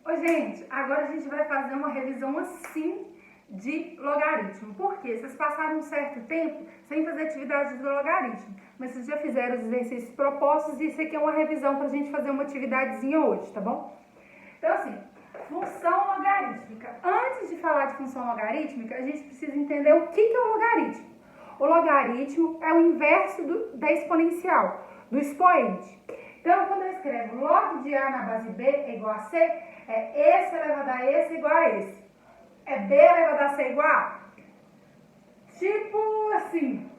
Oi, gente, agora a gente vai fazer uma revisão assim de logaritmo. Por quê? Vocês passaram um certo tempo sem fazer atividades do logaritmo, mas vocês já fizeram os exercícios propostos e isso aqui é uma revisão para a gente fazer uma atividadezinha hoje, tá bom? Então, assim, função logarítmica. Antes de falar de função logarítmica, a gente precisa entender o que é o logaritmo. O logaritmo é o inverso da exponencial, do expoente. Então, quando eu escrevo log de A na base B é igual a C, é esse elevado a esse igual a esse. É B elevado a C igual a? Tipo assim,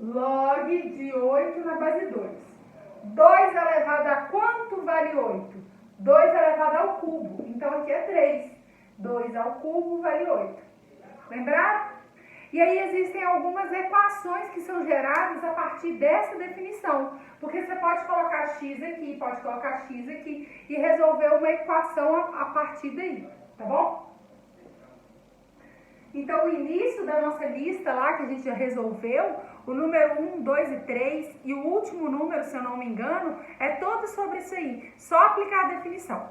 log de 8 na base 2. 2 elevado a quanto vale 8? 2 elevado ao cubo. Então, aqui é 3. 2 ao cubo vale 8. Lembraram? E aí existem algumas equações que são geradas a partir dessa definição. Porque você pode colocar x aqui, pode colocar x aqui e resolver uma equação a partir daí, tá bom? Então, o início da nossa lista lá, que a gente já resolveu, o número 1, 2 e 3 e o último número, se eu não me engano, é todo sobre isso aí. Só aplicar a definição.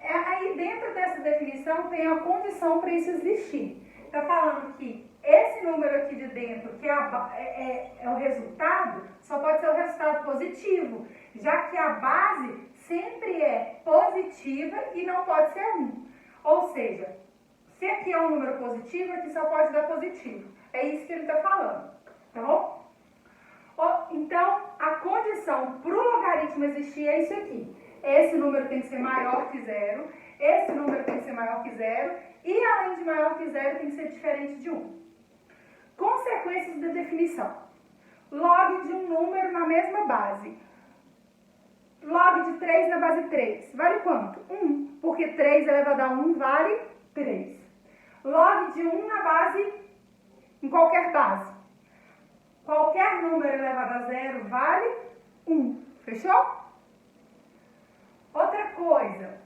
Aí, dentro dessa definição, tem a condição para isso existir. Está falando que esse número aqui de dentro, que é o resultado, só pode ser o resultado positivo, já que a base sempre é positiva e não pode ser 1. Ou seja, se aqui é um número positivo, aqui só pode dar positivo. É isso que ele está falando, tá bom? Então, a condição para o logaritmo existir é isso aqui. Esse número tem que ser maior que 0, esse número tem que ser maior que 0, e além de maior que 0, tem que ser diferente de 1. Consequências da definição. Log de um número na mesma base. Log de 3 na base 3. Vale quanto? 1. Porque 3 elevado a 1 vale 3. Log de 1 na base, em qualquer base. Qualquer número elevado a 0 vale 1. Fechou? Outra coisa.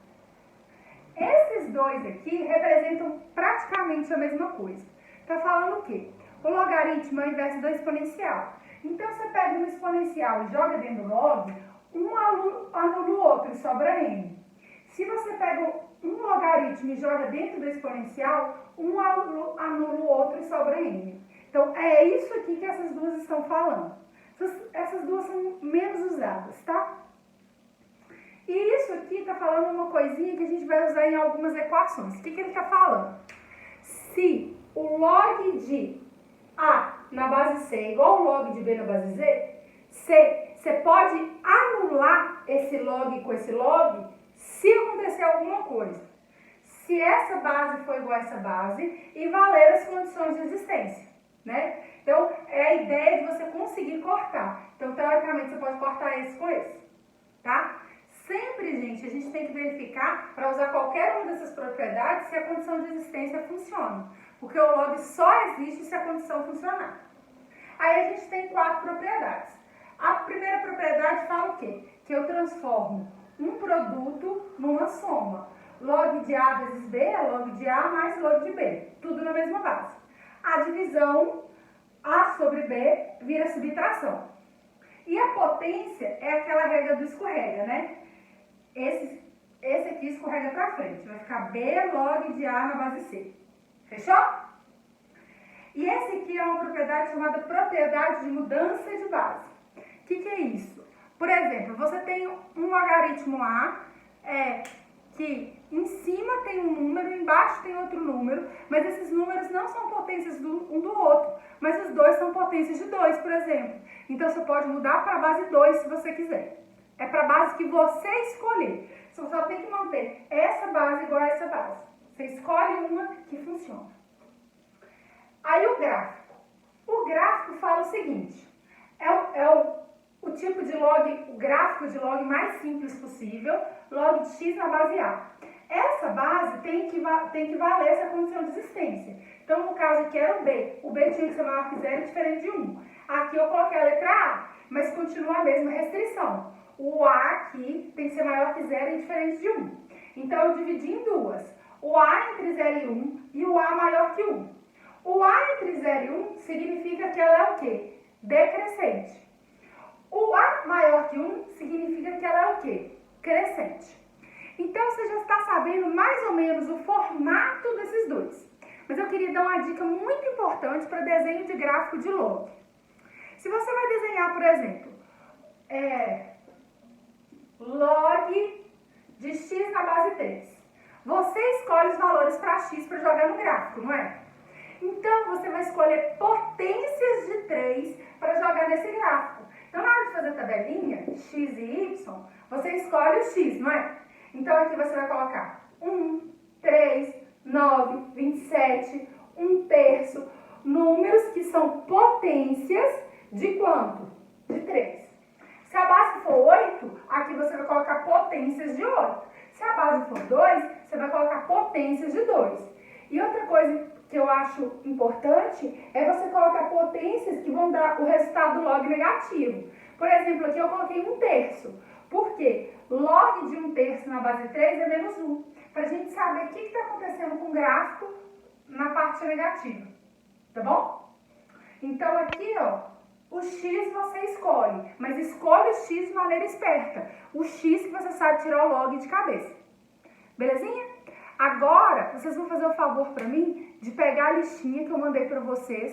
Esses dois aqui representam praticamente a mesma coisa. Está falando o quê? O logaritmo é o inverso do exponencial. Então, você pega um exponencial e joga dentro do log, um anula o outro e sobra n. Se você pega um logaritmo e joga dentro do exponencial, um anula o outro e sobra n. Então, é isso aqui que essas duas estão falando. Essas duas são menos usadas, tá? E isso aqui está falando uma coisinha que a gente vai usar em algumas equações. O que ele está falando? Se o log de A na base C é igual ao log de B na base Z, você pode anular esse log com esse log se acontecer alguma coisa. Se essa base for igual a essa base e valer as condições de existência, né? Então, é a ideia de você conseguir cortar. Então, teoricamente, você pode cortar esse com esse, tá? Sempre, gente, a gente tem que verificar para usar qualquer uma dessas propriedades se a condição de existência funciona. Porque o log só existe se a condição funcionar. Aí a gente tem 4 propriedades. A primeira propriedade fala o quê? Que eu transformo um produto numa soma. Log de A vezes B é log de A mais log de B. Tudo na mesma base. A divisão A sobre B vira subtração. E a potência é aquela regra do escorrega, né? Esse aqui escorrega para frente. Vai ficar B log de A na base C. Fechou? E esse aqui é uma propriedade chamada propriedade de mudança de base. O que é isso? Por exemplo, você tem um logaritmo A, que em cima tem um número, embaixo tem outro número, mas esses números não são potências um do outro, mas os dois são potências de 2, por exemplo. Então, você pode mudar para a base 2 se você quiser. É para a base que você escolher. Você só tem que manter essa base igual a essa base. Você escolhe uma que funciona. Aí o gráfico. O gráfico fala o seguinte. O tipo de log, o gráfico de log mais simples possível, log de x na base A. Essa base tem que valer essa condição de existência. Então, no caso aqui era o B. O B tinha que ser maior que 0 e diferente de 1. Aqui eu coloquei a letra A, mas continua a mesma restrição. O A aqui tem que ser maior que 0 e diferente de 1. Então, eu dividi em duas. O A entre 0 e 1 e o A maior que 1. O A entre 0 e 1 significa que ela é o quê? Decrescente. O A maior que 1 significa que ela é o quê? Crescente. Então, sabendo mais ou menos o formato desses dois. Mas eu queria dar uma dica muito importante para desenho de gráfico de log. Se você vai desenhar, por exemplo, log de x na base 3, você escolhe os valores para x para jogar no gráfico, não é? Então, você vai escolher potências de 3 para jogar nesse gráfico. Então, na hora de fazer a tabelinha, x e y, você escolhe o x, não é? Então, aqui você vai colocar 1, 3, 9, 27, 1/3, números que são potências de quanto? De 3. Se a base for 8, aqui você vai colocar potências de 8. Se a base for 2, você vai colocar potências de 2. E outra coisa que eu acho importante é você colocar potências que vão dar o resultado log negativo. Por exemplo, aqui eu coloquei 1/3. Por quê? Log de 1/3 na base 3 é menos 1. Para a gente saber o que está acontecendo com o gráfico na parte negativa. Tá bom? Então aqui, ó, o x você escolhe, mas escolhe o x de maneira esperta. O x que você sabe tirar o log de cabeça. Belezinha? Agora, vocês vão fazer o favor para mim de pegar a listinha que eu mandei para vocês.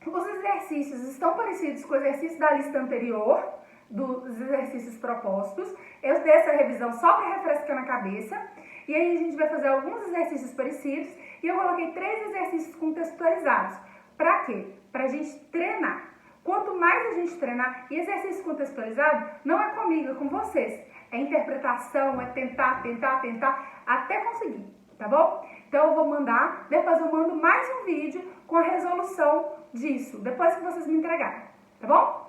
Os exercícios estão parecidos com o exercício da lista anterior, dos exercícios propostos. Eu dei essa revisão só para refrescar na cabeça. E aí a gente vai fazer alguns exercícios parecidos. E eu coloquei 3 exercícios contextualizados. Para quê? Para a gente treinar. Quanto mais a gente treinar, e exercício contextualizado não é comigo, é com vocês. É interpretação, é tentar, até conseguir, tá bom? Então eu vou mandar, depois eu mando mais um vídeo com a resolução disso, depois que vocês me entregarem, tá bom?